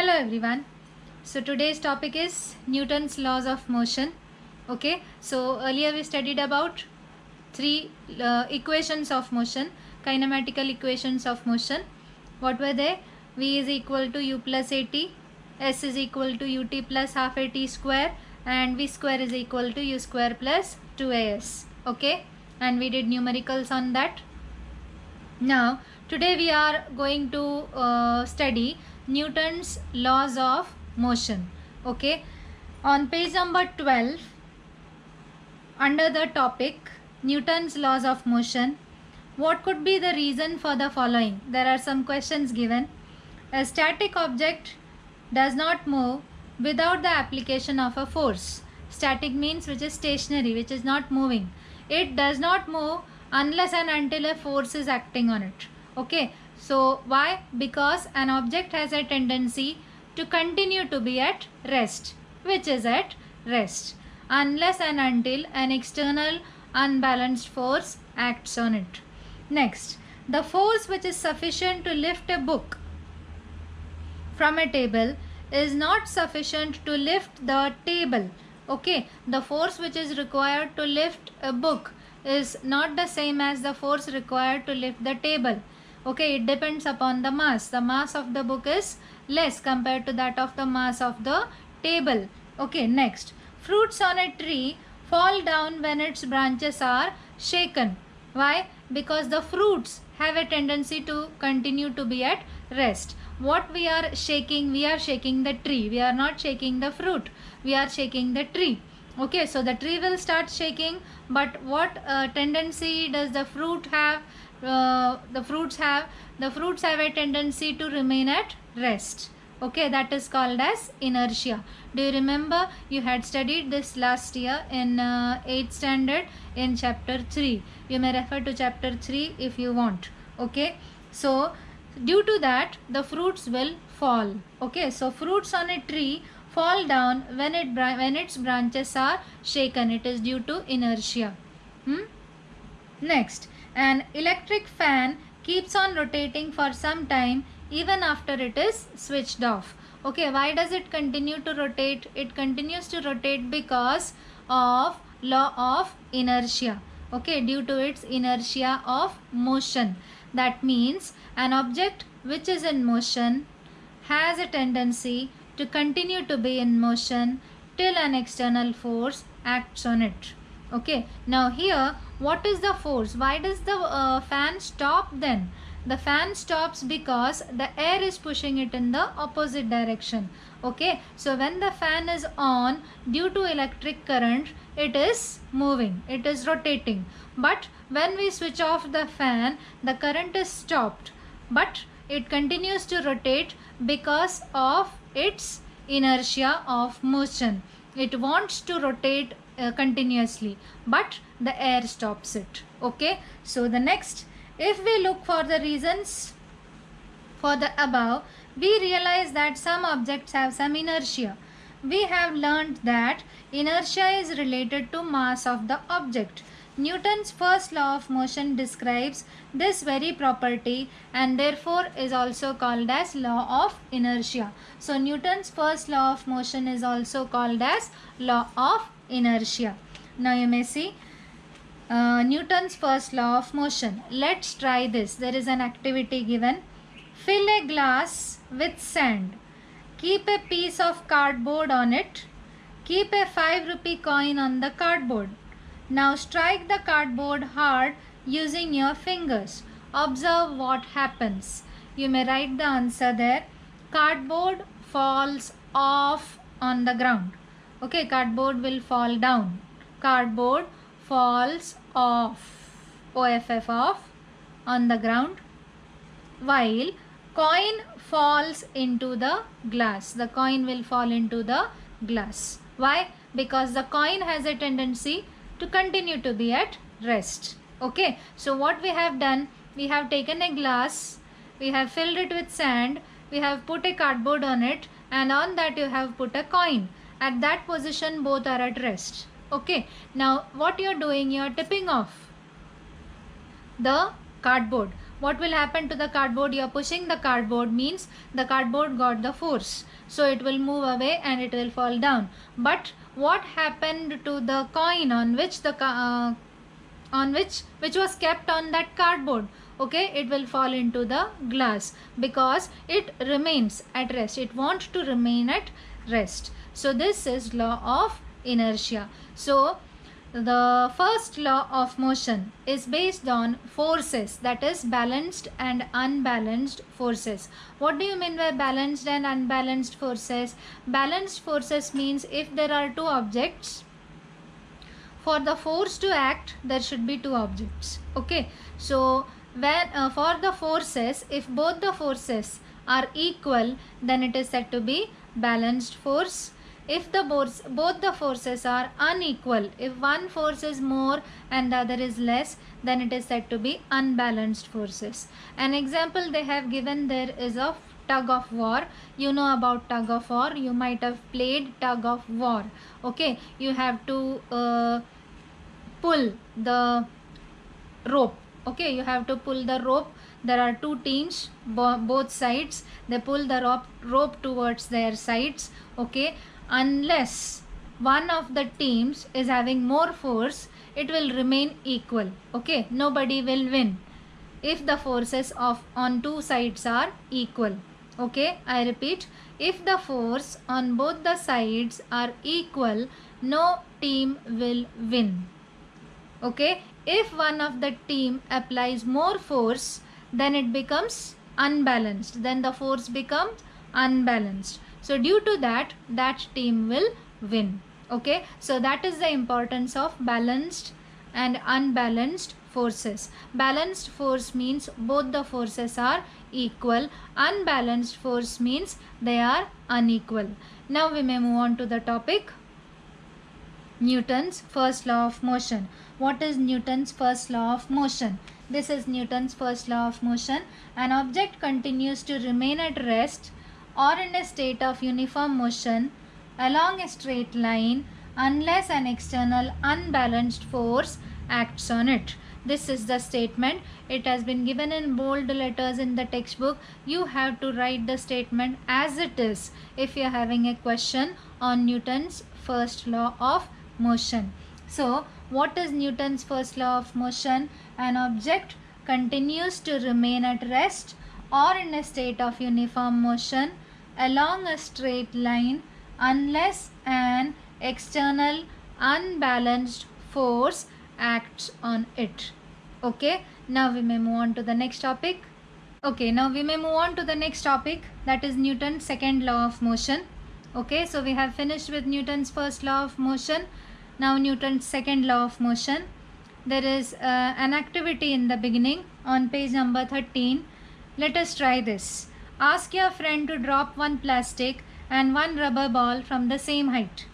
Hello everyone. So today's topic is Newton's laws of motion. Okay, so earlier we studied about three equations of motion, kinematical equations of motion. What were they? V is equal to u plus at, S is equal to ut plus half at square, and v square is equal to u square plus 2as. Okay, and we did numericals on that. Now today we are going to study Newton's laws of motion. Okay, on page number 12 under the topic Newton's laws of motion, what could be the reason for the following? There are some questions given. A static object does not move without the application of a force. Static means which is stationary, which is not moving. It does not move unless and until a force is acting on it. Okay, so why? Because an object has a tendency to continue to be at rest, which is at rest, unless and until an external unbalanced force acts on it. Next, the force which is sufficient to lift a book from a table is not sufficient to lift the table. Okay, the force which is required to lift a book is not the same as the force required to lift the table. Okay, it depends upon the mass. The mass of the book is less compared to that of the mass of the table. Okay, next, fruits on a tree fall down when its branches are shaken. Why? Because the fruits have a tendency to continue to be at rest. What we are shaking the tree. We are not shaking the fruit. We are shaking the tree. Okay, so the tree will start shaking, but what tendency does the fruit have? The fruits have a tendency to remain at rest. Okay, that is called as inertia. Do you remember? You had studied this last year in 8th standard in chapter 3. You may refer to chapter 3 if you want. Okay, so due to that the fruits will fall. Okay, so fruits on a tree fall down when its branches are shaken. It is due to inertia. Next, an electric fan keeps on rotating for some time even after it is switched off. Okay, why does it continue to rotate? It continues to rotate because of law of inertia. Okay, due to its inertia of motion. That means an object which is in motion has a tendency to continue to be in motion till an external force acts on it. Okay, now here what is the force? Why does the fan stop then? The fan stops because the air is pushing it in the opposite direction. Okay, so when the fan is on, due to electric current, it is moving, it is rotating. But when we switch off the fan, the current is stopped, but it continues to rotate because of its inertia of motion. It wants to rotate continuously, but the air stops it. Okay, so the next, if we look for the reasons for the above, we realize that some objects have some inertia. We have learned that inertia is related to mass of the object. Newton's first law of motion describes this very property and therefore is also called as law of inertia. So Newton's first law of motion is also called as law of inertia. Now you may see Newton's first law of motion. Let's try this. There is an activity given. Fill a glass with sand. Keep a piece of cardboard on it. Keep a 5 rupee coin on the cardboard. Now strike the cardboard hard using your fingers. Observe what happens. You may write the answer there. Cardboard falls off on the ground. Okay, cardboard will fall down. Cardboard falls off, OFF off, on the ground, while coin falls into the glass. The coin will fall into the glass. Why? Because the coin has a tendency to continue to be at rest. Okay, so what we have done, we have taken a glass, we have filled it with sand, we have put a cardboard on it, and on that you have put a coin. At that position both are at rest. Okay, now what you are doing, you are tipping off the cardboard. what will happen to the cardboard? You are pushing the cardboard means the cardboard got the force, so it will move away and it will fall down. But what happened to the coin on which the which was kept on that cardboard? Okay, it will fall into the glass because it remains at rest. It wants to remain at rest. So this is law of inertia. So the first law of motion is based on forces, that is balanced and unbalanced forces. What do you mean by balanced and unbalanced forces? Balanced forces means if there are two objects, for the force to act there should be two objects. Okay, so when for the forces, if both the forces are equal, then it is said to be balanced force. If both the forces are unequal, if one force is more and the other is less, then it is said to be unbalanced forces. An example they have given there is of tug of war. You know about tug of war, you might have played tug of war. Okay, you have to pull the rope. Okay, you have to pull the rope. There are two teams, both sides, they pull the rope towards their sides. Okay, unless one of the teams is having more force, it will remain equal. Okay, nobody will win if the forces on two sides are equal. Okay, I repeat, if the force on both the sides are equal, no team will win. Okay, if one of the team applies more force, then it becomes unbalanced, then the force becomes unbalanced. So due to that, that team will win. Okay, so that is the importance of balanced and unbalanced forces. Balanced force means both the forces are equal. Unbalanced force means they are unequal. Now we may move on to the topic Newton's first law of motion. What is Newton's first law of motion? This is Newton's first law of motion. An object continues to remain at rest or in a state of uniform motion along a straight line unless an external unbalanced force acts on it. This is the statement. It has been given in bold letters in the textbook. You have to write the statement as it is if you are having a question on Newton's first law of motion. So what is Newton's first law of motion? An object continues to remain at rest or in a state of uniform motion along a straight line unless an external unbalanced force acts on it. Okay, now we may move on to the next topic. Okay, now we may move on to the next topic, that is Newton's second law of motion. Okay, so we have finished with Newton's first law of motion. Now Newton's second law of motion. There is an activity in the beginning on page number 13. Let us try this. Ask your friend to drop one plastic and one rubber ball from the same height.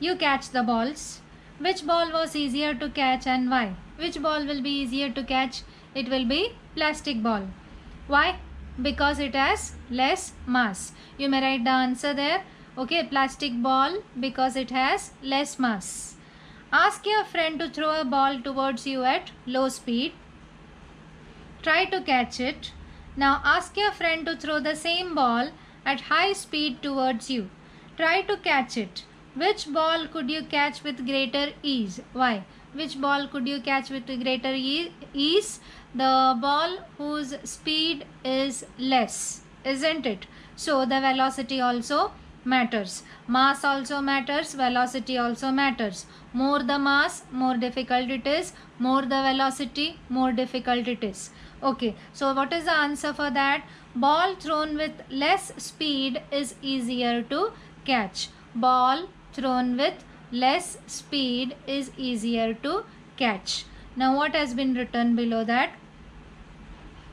You catch the balls. Which ball was easier to catch and why? Which ball will be easier to catch? It will be plastic ball. Why? Because it has less mass. You may write the answer there. Okay, plastic ball because it has less mass. Ask your friend to throw a ball towards you at low speed. Try to catch it. Now ask your friend to throw the same ball at high speed towards you. Try to catch it. Which ball could you catch with greater ease? Why? Which ball could you catch with greater ease? The ball whose speed is less, isn't it? So the velocity also matters. Mass also matters, velocity also matters. More the mass, more difficult it is. More the velocity, more difficult it is. Okay, so what is the answer for that? Ball thrown with less speed is easier to catch. Ball thrown with less speed is easier to catch. Now what has been written below that?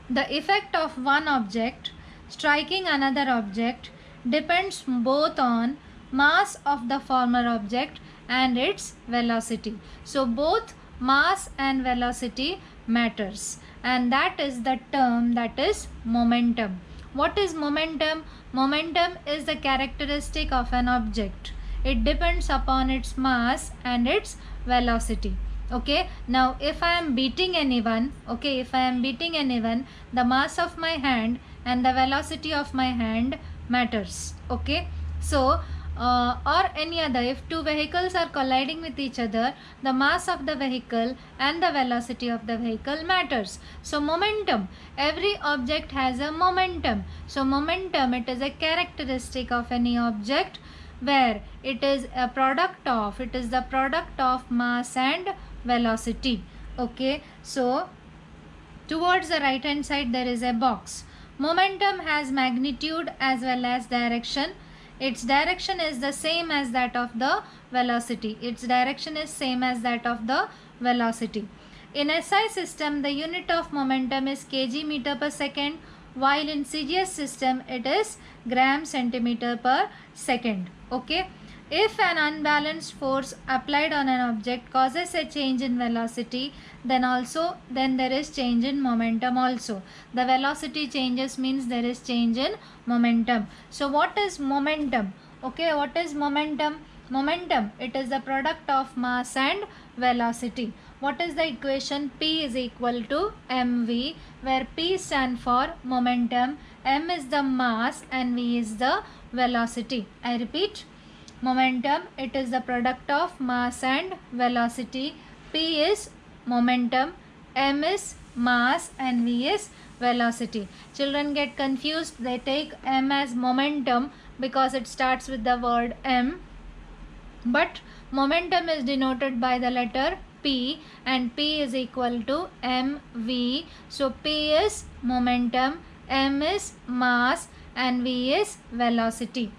The effect of one object striking another object depends both on mass of the former object and its velocity. So both mass and velocity matters, and that is the term that is momentum. What is momentum? Momentum is the characteristic of an object. It depends upon its mass and its velocity. Okay, now if I am beating anyone, okay, if I am beating anyone, the mass of my hand and the velocity of my hand matters. Okay, so or any other, if two vehicles are colliding with each other, the mass of the vehicle and the velocity of the vehicle matters. So momentum, every object has a momentum. So momentum, it is a characteristic of any object where it is the product of mass and velocity. Okay, so towards the right hand side there is a box. Momentum has magnitude as well as direction. Its direction is the same as that of the velocity. In SI system, the unit of momentum is kg meter per second, while in CGS system it is gram centimeter per second. Okay, if an unbalanced force applied on an object causes a change in velocity, then there is change in momentum also. The velocity changes means there is change in momentum. So what is momentum? Okay, what is momentum? Momentum, it is the product of mass and velocity. What is the equation? P is equal to mv, where P stand for momentum, m is the mass and v is the velocity. I repeat, momentum, it is the product of mass and velocity. P is momentum, m is mass and v is velocity. Children get confused, they take m as momentum because it starts with the word m, but momentum is denoted by the letter P and P is equal to mv. So P is momentum, m is mass and v is velocity.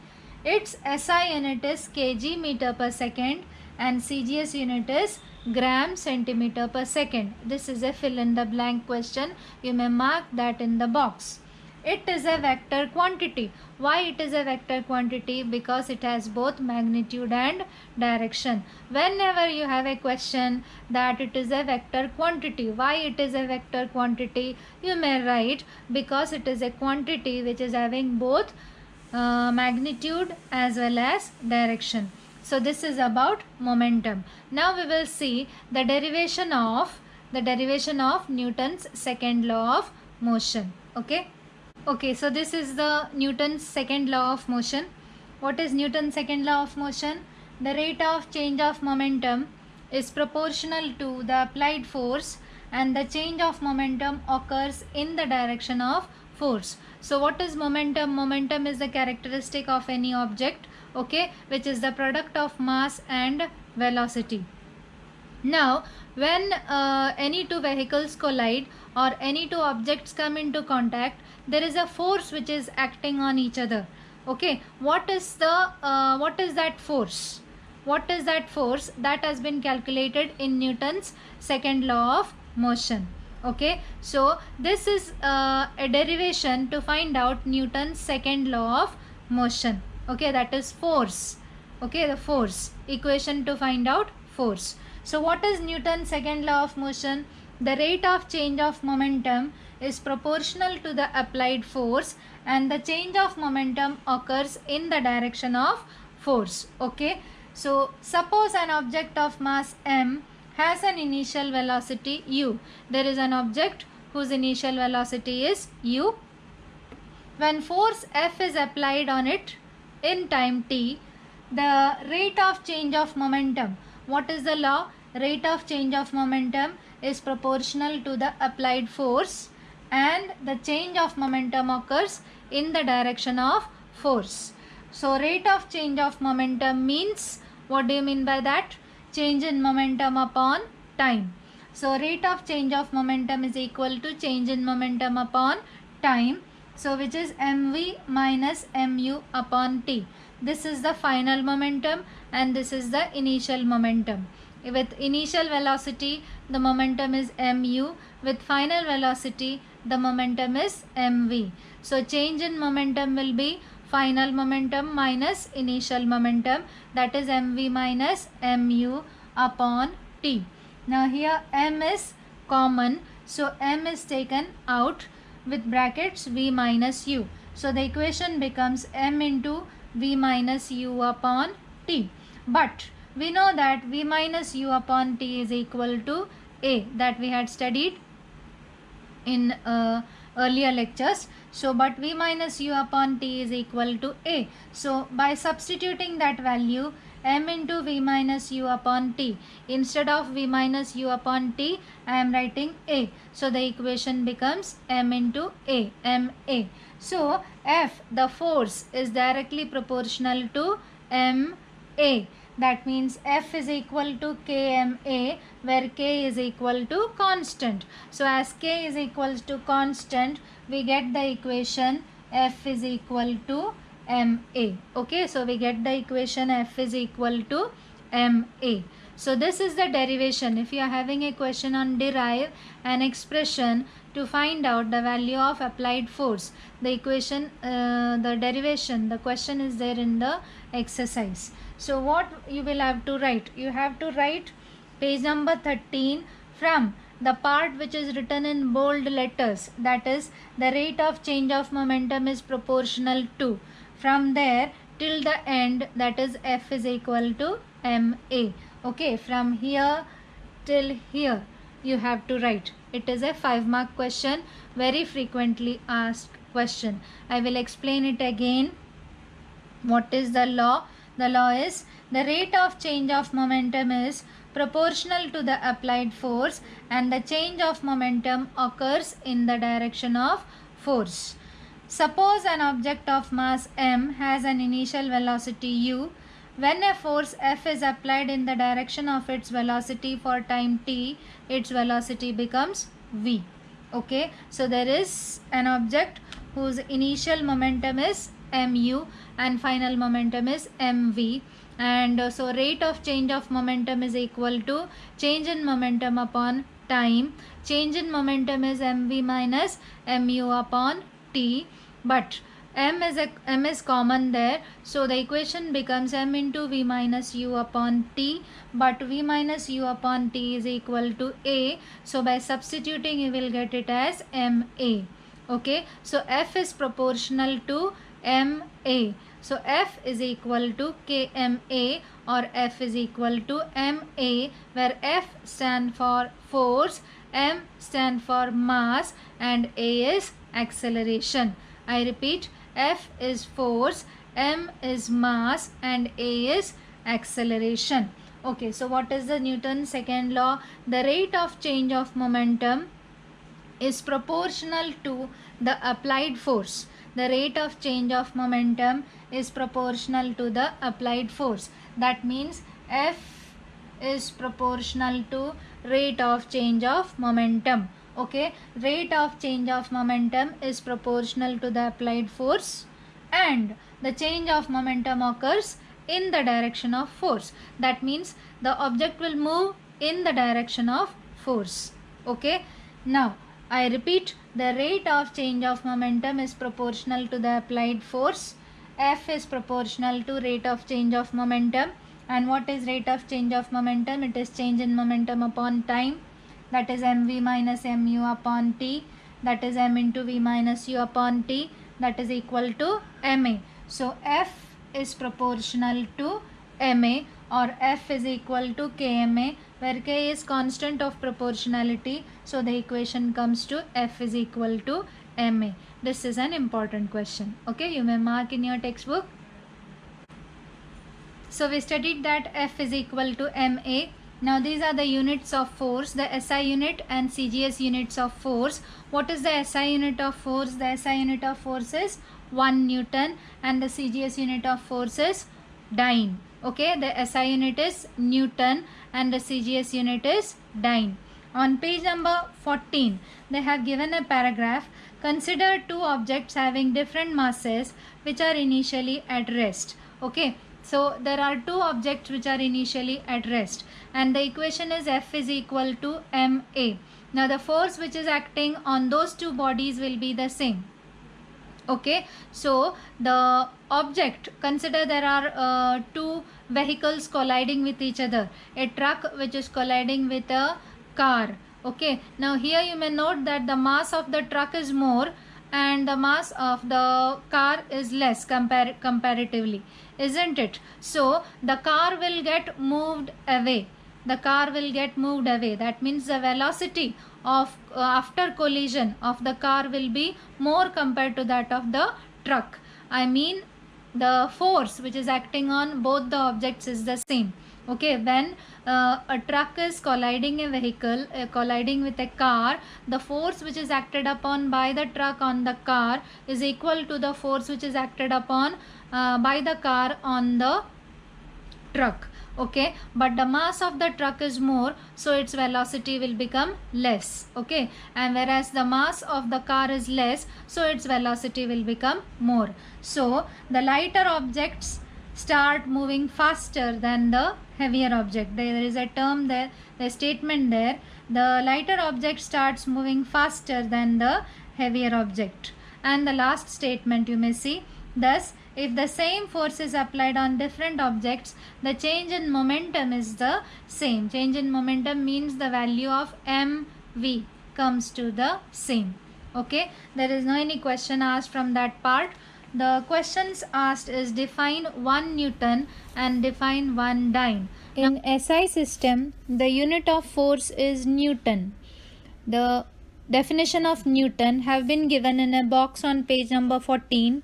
Its SI unit is kg meter per second and CGS unit is gram centimeter per second. This is a fill in the blank question. You may mark that in the box. It is a vector quantity. Why it is a vector quantity? Because it has both magnitude and direction. Whenever you have a question that it is a vector quantity, why it is a vector quantity, you may write because it is a quantity which is having both magnitude as well as direction. So this is about momentum. Now we will see the derivation of Newton's second law of motion. Okay, so this is the Newton's second law of motion. What is Newton's second law of motion? The rate of change of momentum is proportional to the applied force and the change of momentum occurs in the direction of force. So what is momentum? Momentum is the characteristic of any object, okay, which is the product of mass and velocity. Now when any two vehicles collide or any two objects come into contact, there is a force which is acting on each other. Okay, what is that force? What is that force? That has been calculated in Newton's second law of motion. Okay, so this is a derivation to find out Newton's second law of motion. Okay, that is force. Okay, the force equation to find out force. So what is Newton's second law of motion? The rate of change of momentum is proportional to the applied force and the change of momentum occurs in the direction of force. Okay, so suppose an object of mass m has an initial velocity u. There is an object whose initial velocity is u. When force F is applied on it in time t, the rate of change of momentum, what is the law? Rate of change of momentum is proportional to the applied force and the change of momentum occurs in the direction of force. So rate of change of momentum means, what do you mean by that? Change in momentum upon time. So rate of change of momentum is equal to change in momentum upon time. So which is mv minus mu upon t. This is the final momentum and this is the initial momentum. With initial velocity, the momentum is mu. With final velocity, the momentum is mv. So change in momentum will be final momentum minus initial momentum, that is mv minus mu upon t. Now here m is common, so m is taken out with brackets v minus u. So the equation becomes m into v minus u upon t. But We know that v minus u upon t is equal to a, that we had studied in earlier lectures. So but v minus u upon t is equal to a. So by substituting that value, m into v minus u upon t, instead of v minus u upon t, I am writing a. So the equation becomes m into a, ma. So F, the force, is directly proportional to ma. That means F is equal to kma, where k is equal to constant. So as k is equal to constant, we get the equation F is equal to ma. Okay, so we get the equation F is equal to ma. So this is the derivation. If you are having a question on derive an expression to find out the value of applied force, the equation, the derivation, the question is there in the exercise. So what you will have to write? You have to write page number 13 from the part which is written in bold letters, that is the rate of change of momentum is proportional to, from there till the end, that is F is equal to ma. Okay, from here till here you have to write. It is a 5-mark question, very frequently asked question. I will explain it again. What is the law? The law is the rate of change of momentum is proportional to the applied force, and the change of momentum occurs in the direction of force. Suppose an object of mass m has an initial velocity u. When a force F is applied in the direction of its velocity for time t, its velocity becomes v. Okay, so there is an object whose initial momentum is mu and final momentum is mv, and so rate of change of momentum is equal to change in momentum upon time. Change in momentum is mv minus mu upon t, but m is common there, so the equation becomes m into v minus u upon t, but v minus u upon t is equal to a, so by substituting you will get it as ma. Okay, so F is proportional to ma, so F is equal to kma or F is equal to ma, where F stand for force, m stand for mass, and a is acceleration. I repeat, F is force, m is mass, and a is acceleration. Okay, so what is the Newton's second law? The rate of change of momentum is proportional to the applied force. The rate of change of momentum is proportional to the applied force. That means F is proportional to rate of change of momentum. Okay, rate of change of momentum is proportional to the applied force, and the change of momentum occurs in the direction of force. That means the object will move in the direction of force. Okay, now I repeat, the rate of change of momentum is proportional to the applied force. F is proportional to rate of change of momentum. And what is rate of change of momentum? It is change in momentum upon time, that is mv minus mu upon t, that is m into v minus u upon t, that is equal to ma. So F is proportional to ma, or F is equal to kma, where k is constant of proportionality, so the equation comes to F is equal to ma. This is an important question. Okay, you may mark in your textbook. So we studied that F is equal to ma. Now these are the units of force, the SI unit and CGS units of force. What is the SI unit of force? The SI unit of force is 1 Newton, and the CGS unit of force is dyne. Okay, the SI unit is Newton and the CGS unit is dyne. On page number 14, they have given a paragraph. Consider two objects having different masses which are initially at rest. Okay, so there are two objects which are initially at rest, and the equation is F is equal to ma. Now the force which is acting on those two bodies will be the same. Okay, so the object, consider there are two vehicles colliding with each other, a truck which is colliding with a car. Okay, now here you may note that the mass of the truck is more and the mass of the car is less comparatively, isn't it? So the car will get moved away. The car will get moved away. That means the velocity of after collision of the car will be more compared to that of the truck. I mean, the force which is acting on both the objects is the same. Okay, when a truck is colliding a vehicle, colliding with a car, the force which is acted upon by the truck on the car is equal to the force which is acted upon by the car on the truck. Okay, but the mass of the truck is more, so its velocity will become less. Okay, and whereas the mass of the car is less, so its velocity will become more. So the lighter objects start moving faster than the heavier object. There is a term there, the statement there, the lighter object starts moving faster than the heavier object. And the last statement you may see, thus if the same force is applied on different objects, the change in momentum is the same. Change in momentum means the value of mv comes to the same. Okay, there is no any question asked from that part. The questions asked is define 1 Newton and define 1 dyne. In SI system, the unit of force is Newton. The definition of Newton have been given in a box on page number 14.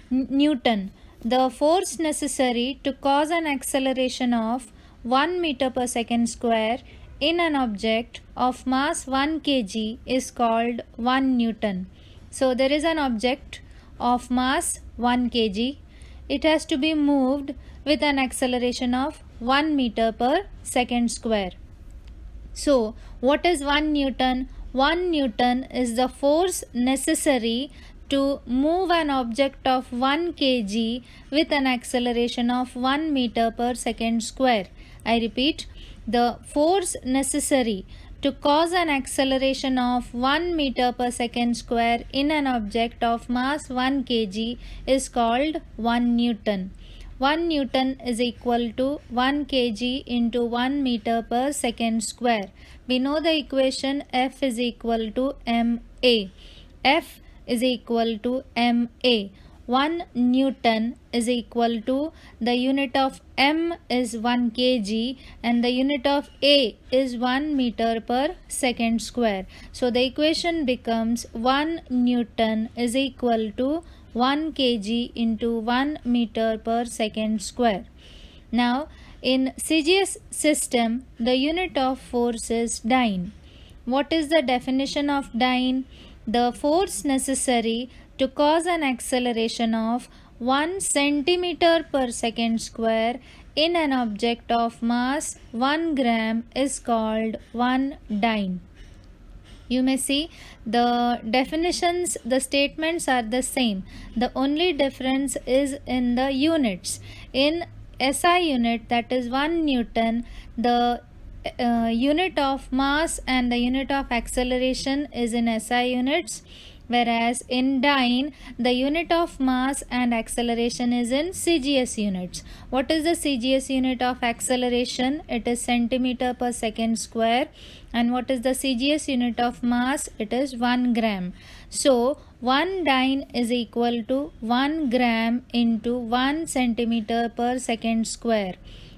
Newton, the force necessary to cause an acceleration of 1 meter per second square in an object of mass 1 kg is called 1 Newton. So there is an object of mass 1 kg. It has to be moved with an acceleration of 1 meter per second square. So what is 1 Newton? 1 Newton is the force necessary to move an object of 1 kg with an acceleration of 1 meter per second square. I repeat, the force necessary to cause an acceleration of 1 meter per second square in an object of mass 1 kg is called 1 Newton. 1 Newton is equal to 1 kg into 1 meter per second square. We know the equation F is equal to ma. F is equal to ma. 1 Newton is equal to, the unit of m is 1 kg and the unit of a is 1 meter per second square. So the equation becomes 1 Newton is equal to 1 kg into 1 meter per second square. Now in CGS system, the unit of force is dyne. What is the definition of dyne? The force necessary to cause an acceleration of 1 centimeter per second square in an object of mass 1 gram is called 1 dyne. You may see the definitions, the statements are the same. The only difference is in the units. In SI unit, that is 1 Newton, the unit of mass and the unit of acceleration is in SI units, whereas in dyne the unit of mass and acceleration is in CGS units. What is the CGS unit of acceleration? It is centimeter per second square. And what is the CGS unit of mass? It is 1 gram. So 1 dyne is equal to 1 gram into 1 centimeter per second square.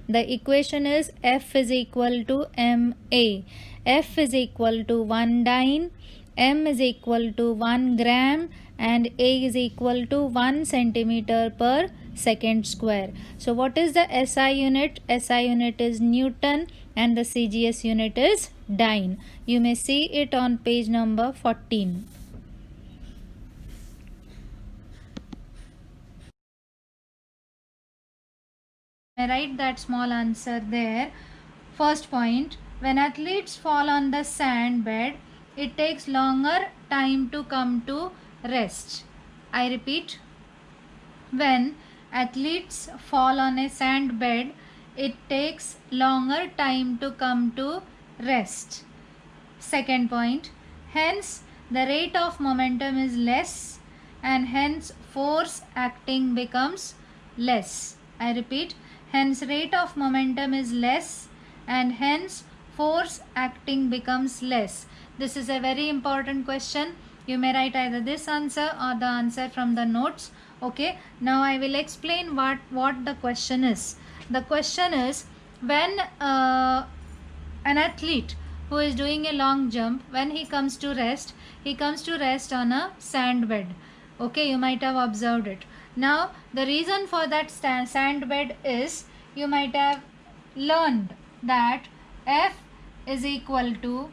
The equation is F is equal to ma. F is equal to 1 dyne, m is equal to 1 gram and a is equal to 1 centimeter per second square. So what is the SI unit? SI unit is Newton and the CGS unit is dyne. You may see it on page number 14. I write that small answer there. First point, when athletes fall on the sand bed, it takes longer time to come to rest. I repeat, when athletes fall on a sand bed, it takes longer time to come to rest. Second point, hence the rate of momentum is less and hence force acting becomes less. I repeat, hence rate of momentum is less and hence force acting becomes less. This is a very important question. You may write either this answer or the answer from the notes. Okay, now I will explain what the question is. The question is, when an athlete who is doing a long jump, when he comes to rest on a sand bed. Okay, you might have observed it. Now the reason for that sand bed is, you might have learned that F is equal to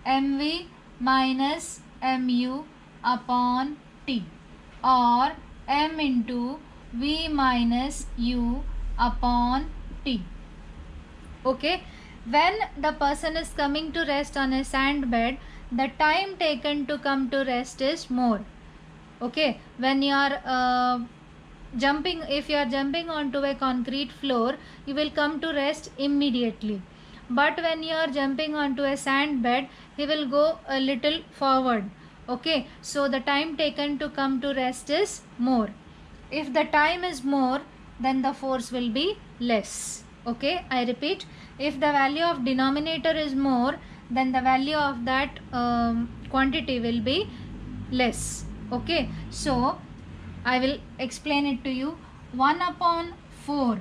mv minus mu upon t, or m into v minus u upon t. Okay, when the person is coming to rest on a sand bed, the time taken to come to rest is more. Okay, when you are jumping, if you are jumping onto a concrete floor, you will come to rest immediately. But when you are jumping onto a sand bed, he will go a little forward. Okay, so the time taken to come to rest is more. If the time is more, then the force will be less. Okay, I repeat, if the value of denominator is more, then the value of that quantity will be less. Okay, so I will explain it to you. 1 upon 4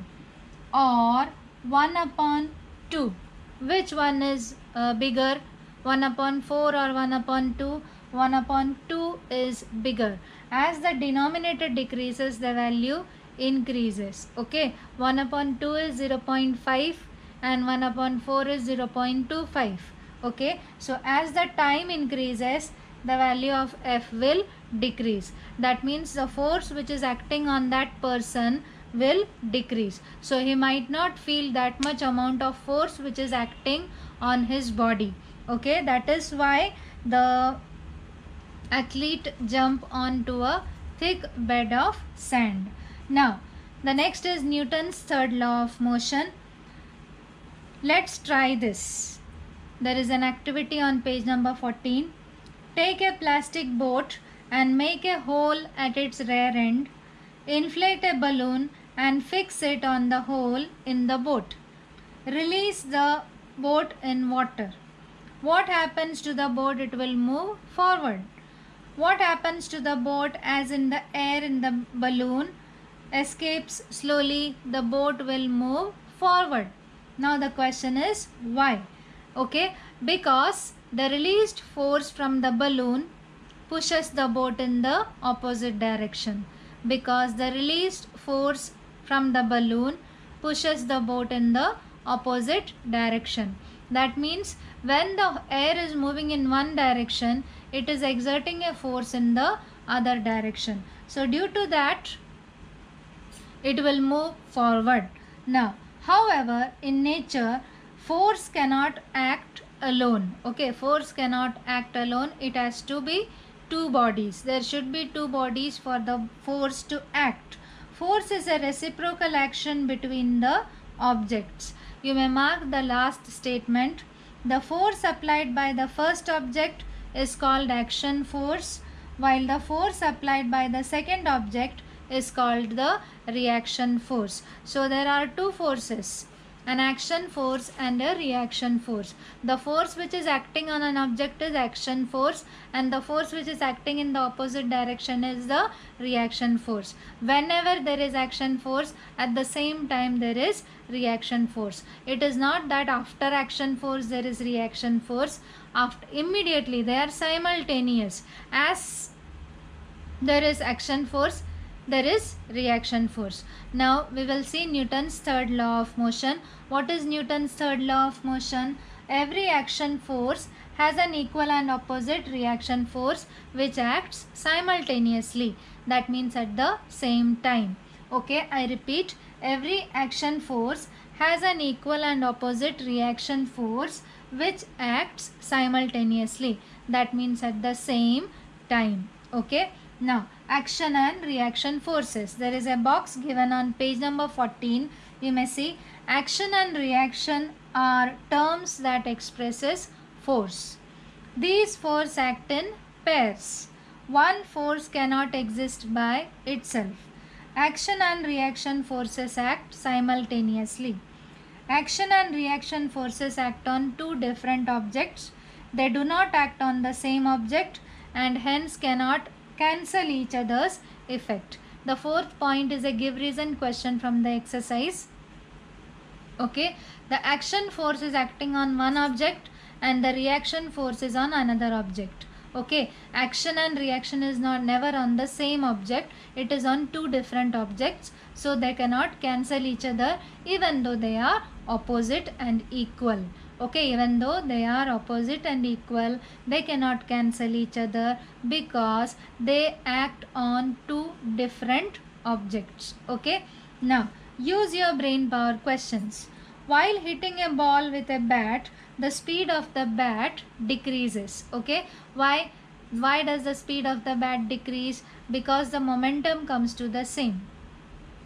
or 1 upon 2, which one is bigger? 1 upon 4 or 1 upon 2? 1 upon 2 is bigger. As the denominator decreases, the value increases. Okay, 1 upon 2 is 0.5 and 1 upon 4 is 0.25. Okay, so as the time increases, the value of F will decrease. That means the force which is acting on that person will decrease. So he might not feel that much amount of force which is acting on his body. Okay, that is why the athlete jump onto a thick bed of sand. Now the next is Newton's third law of motion. Let's try this. There is an activity on page number 14. Take a plastic boat and make a hole at its rear end. Inflate a balloon and fix it on the hole in the boat. Release the boat in water. What happens to the boat? It will move forward. What happens to the boat as in the air in the balloon escapes slowly? The boat will move forward. Now the question is why? Okay, because the released force from the balloon pushes the boat in the opposite direction. Because the released force from the balloon pushes the boat in the opposite direction. That means when the air is moving in one direction, it is exerting a force in the other direction. So due to that, it will move forward. Now, however, in nature, force cannot act alone. Okay, force cannot act alone. It has to be two bodies. There should be two bodies for the force to act. Force is a reciprocal action between the objects. You may mark the last statement. The force applied by the first object is called action force, while the force applied by the second object is called the reaction force. So there are two forces, an action force and a reaction force. The force which is acting on an object is action force, and the force which is acting in the opposite direction is the reaction force. Whenever there is action force, at the same time there is reaction force. It is not that after action force there is reaction force. After, immediately they are simultaneous. As there is action force, there is reaction force. Now we will see Newton's third law of motion. What is Newton's third law of motion? Every action force has an equal and opposite reaction force which acts simultaneously. That means at the same time. Okay, I repeat, every action force has an equal and opposite reaction force which acts simultaneously. That means at the same time. Okay. Now, action and reaction forces. There is a box given on page number 14. You may see action and reaction are terms that expresses force. These forces act in pairs. One force cannot exist by itself. Action and reaction forces act simultaneously. Action and reaction forces act on two different objects. They do not act on the same object, and hence cannot cancel each other's effect. The fourth point is a give reason question from the exercise. Okay, the action force is acting on one object and the reaction force is on another object. Okay, action and reaction is not never on the same object, it is on two different objects, so they cannot cancel each other even though they are opposite and equal. Okay, even though they are opposite and equal, they cannot cancel each other because they act on two different objects. Okay, now use your brain power questions. While hitting a ball with a bat, the speed of the bat decreases. Okay, why does the speed of the bat decrease? Because the momentum comes to the same.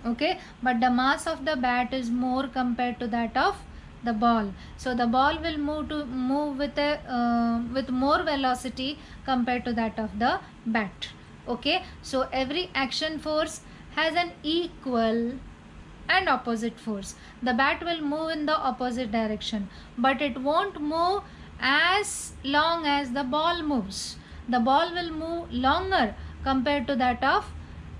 Okay, but the mass of the bat is more compared to that of the ball, so the ball will move with more velocity compared to that of the bat. Okay, so every action force has an equal and opposite force. The bat will move in the opposite direction, but it won't move as long as the ball moves. The ball will move longer compared to that of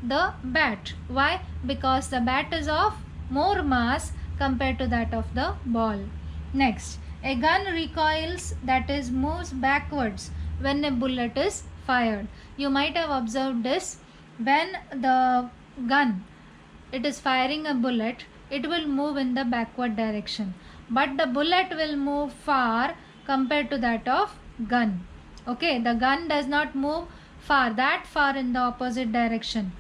the bat. Why? Because the bat is of more mass compared to that of the ball. Next, a gun recoils, that is moves backwards when a bullet is fired. You might have observed this. When the gun it is firing a bullet, it will move in the backward direction, but the bullet will move far compared to that of gun. Okay, the gun does not move that far in the opposite direction.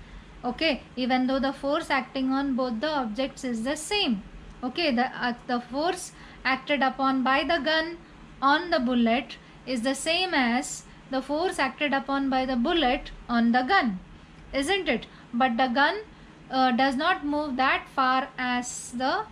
Okay, even though the force acting on both the objects is the same. Okay, the force acted upon by the gun on the bullet is the same as the force acted upon by the bullet on the gun, isn't it? But the gun does not move that far as the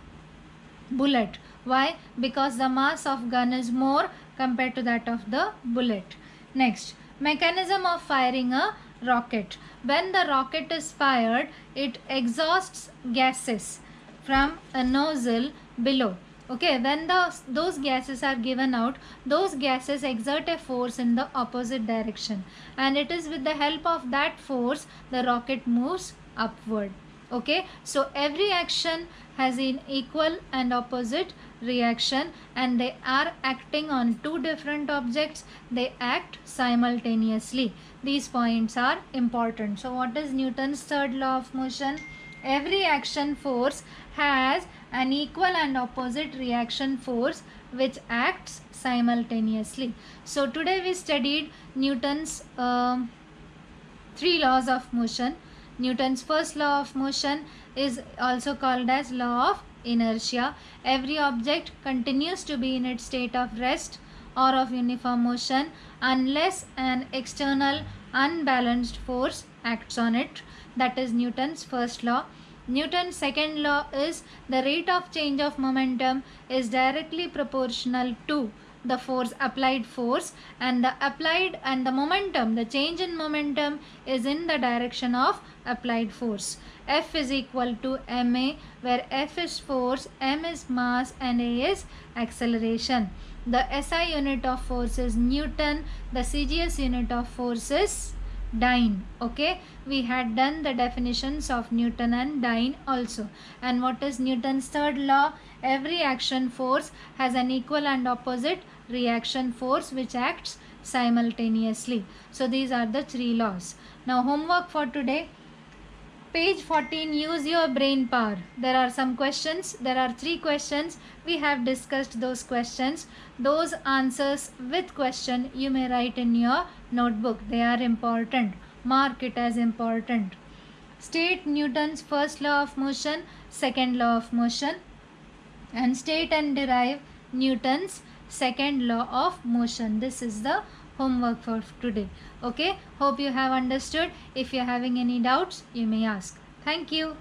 bullet. Why? Because the mass of gun is more compared to that of the bullet. Next, mechanism of firing a rocket. When the rocket is fired, it exhausts gases from a nozzle below. Okay, when those gases are given out, those gases exert a force in the opposite direction, and it is with the help of that force the rocket moves upward. Okay, so every action has an equal and opposite reaction, and they are acting on two different objects. They act simultaneously. These points are important. So what is Newton's third law of motion? Every action force has an equal and opposite reaction force which acts simultaneously. So today we studied Newton's three laws of motion. Newton's first law of motion is also called as law of inertia. Every object continues to be in its state of rest or of uniform motion unless an external unbalanced force acts on it. That is Newton's first law. Newton's second law is the rate of change of momentum is directly proportional to the applied force, and the momentum, the change in momentum is in the direction of applied force. F is equal to ma, where F is force, m is mass, and a is acceleration. The SI unit of force is Newton. The CGS unit of force is Dyne. Okay, we had done the definitions of Newton and Dyne also. And what is Newton's third law? Every action force has an equal and opposite reaction force which acts simultaneously. So these are the three laws. Now homework for today. Page 14, use your brain power. There are some questions. There are 3 questions. We have discussed those questions. Those answers with question you may write in your notebook. They are important. Mark it as important. State Newton's first law of motion, second law of motion, and state and derive Newton's second law of motion. This is the homework for today. Okay, hope you have understood. If you are having any doubts, you may ask. Thank you.